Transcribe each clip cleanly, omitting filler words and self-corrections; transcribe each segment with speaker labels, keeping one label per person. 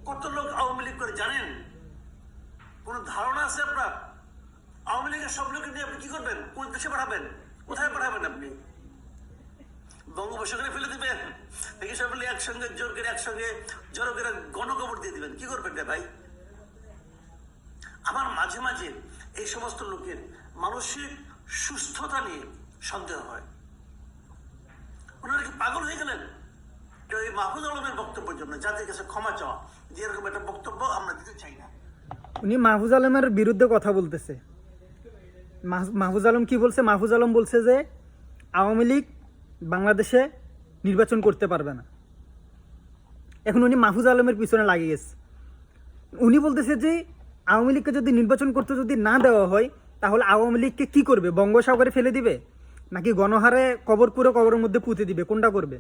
Speaker 1: কত লোক আওয়ামী লীগ করে জানেন? কোন ধারণা আছে আপনার? আওয়ামী লীগের সব লোকের নিয়ে আপনি কি করবেন? কোন দেশে পাঠাবেন? কোথায় পাঠাবেন? আপনি বঙ্গোপসাগরে ফেলে দিবেন নাকি সব একসঙ্গে জোর করে একসঙ্গে জড়ো করে গণকবর দিয়ে দিবেন? কি করবেন রে ভাই? আমার মাঝে মাঝে এই সমস্ত লোকের মানসিক সুস্থতা নিয়ে সন্দেহ হয়। ওনারা কি পাগল হয়ে গেলেন? এই মাহফুজ আলমের বক্তব্যের জন্য জাতির কাছে ক্ষমা চাওয়া, যে এরকম একটা বক্তব্য আমরা দিতে চাই না।
Speaker 2: উনি মাহফুজ আলমের বিরুদ্ধে কথা বলতেছে। মাহফুজ আলম কি বলছে? মাহফুজ আলম বলছে যে আওয়ামী লীগ বাংলাদেশে নির্বাচন করতে পারবে না। এখন উনি মাহফুজ আলমের পিছনে লাগিয়ে গেছে। উনি বলতেছে যে আওয়ামী লীগকে যদি নির্বাচন করতে যদি না দেওয়া হয় তাহলে আওয়ামী লীগকে কি করবে? বঙ্গোপসাগরে ফেলে দিবে নাকি গণহারে কবর করে কবরের মধ্যে পুঁতে দিবে? কোনটা করবে?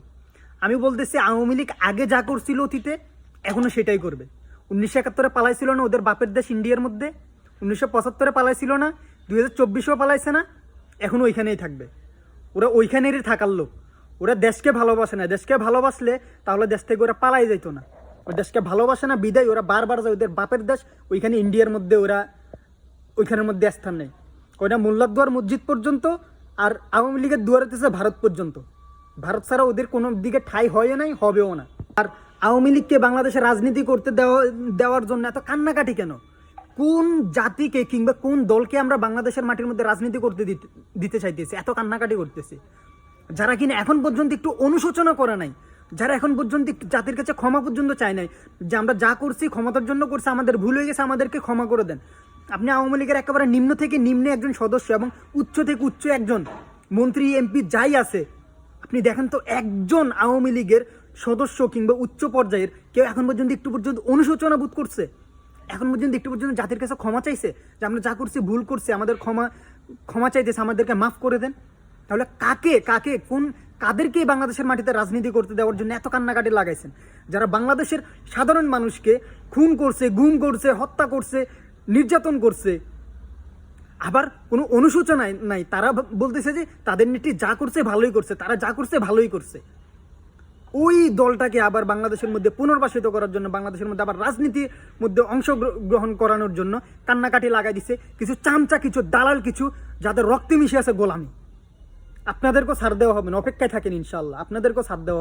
Speaker 2: আমি বলতেছি আওয়ামী লীগ আগে যা করছিল অতীতে এখনো সেটাই করবে। 1971-এ পালাইছিল না ওদের বাপের দেশ ইন্ডিয়ার মধ্যে? 1975-এ পালাইছিল না? 2024-এও পালাইছে না? এখনো ওইখানেই থাকবে। ওরা ওইখানেরই থাকার লোক। ওরা দেশকে ভালোবাসে না। দেশকে ভালোবাসলে তাহলে দেশ থেকে ওরা পালাই যেত না। ওই দেশকে ভালোবাসে না বিদায় ওরা বারবার যায় ওদের বাপের দেশ ওইখানে ইন্ডিয়ার মধ্যে। ওরা ওইখানের মধ্যে স্থান নেই। ওইটা মোল্লারদুয়ার মসজিদ পর্যন্ত, আর আওয়ামী লীগের দুয়ারেতেছে ভারত পর্যন্ত। ভারত ছাড়া ওদের কোনো দিকে ঠাঁই হয় নাই, হবেও না। আর আওয়ামী লীগকে বাংলাদেশে রাজনীতি করতে দেওয়ার জন্য এত কান্নাকাটি কেন? কোন জাতিকে কিংবা কোন দলকে আমরা বাংলাদেশের মাটির মধ্যে রাজনীতি করতে দিতে চাইতেছি? এত কান্নাকাটি করতেছি যারা কিনা এখন পর্যন্ত একটু অনুশোচনা করে নাই, যারা এখন পর্যন্ত জাতির কাছে ক্ষমা পর্যন্ত চায় নাই যে আমরা যা করছি ক্ষমতার জন্য করছি, আমাদের ভুল হয়ে গেছে, আমাদেরকে ক্ষমা করে দেন। আপনি আওয়ামী লীগের একেবারে নিম্ন থেকে নিম্নে একজন সদস্য এবং উচ্চ থেকে উচ্চ একজন মন্ত্রী এমপি যাই আছে, আপনি দেখেন তো একজন আওয়ামী লীগের সদস্য কিংবা উচ্চ পর্যায়ের কেউ এখন পর্যন্ত একটু পর্যন্ত অনুশোচনা বোধ করছে? এখন পর্যন্ত একটু পর্যন্ত জাতির কাছে ক্ষমা চাইছে যে আমরা যা করছি ভুল করছি, আমাদের ক্ষমা চাইতেছে, আমাদেরকে মাফ করে দেন? তাহলে কাদেরকে বাংলাদেশের মাটিতে রাজনীতি করতে দেওয়ার জন্য এত কান্নাকাটি লাগাইছেন? যারা বাংলাদেশের সাধারণ মানুষকে খুন করছে, গুম করছে, হত্যা করছে, নির্যাতন করছে, আবার কোনো অনুশোচনা নাই। তারা বলতেছে যে তাদের নেত্রী যা করছে ভালোই করছে, তারা যা করছে ভালোই করছে। ওই দলটাকে আবার বাংলাদেশের মধ্যে পুনর্বাসিত করার জন্য, বাংলাদেশের মধ্যে আবার রাজনীতির মধ্যে অংশগ্রহণ করানোর জন্য কান্নাকাটি লাগাই দিছে কিছু চামচা, কিছু দালাল, কিছু যাদের রক্তে মিশে আছে গোলামি। আপনাদেরকেও ছাড় দেওয়া হবে না, অপেক্ষায় থাকেন ইনশাল্লাহ, আপনাদেরকেও ছাড় দেওয়া হবে।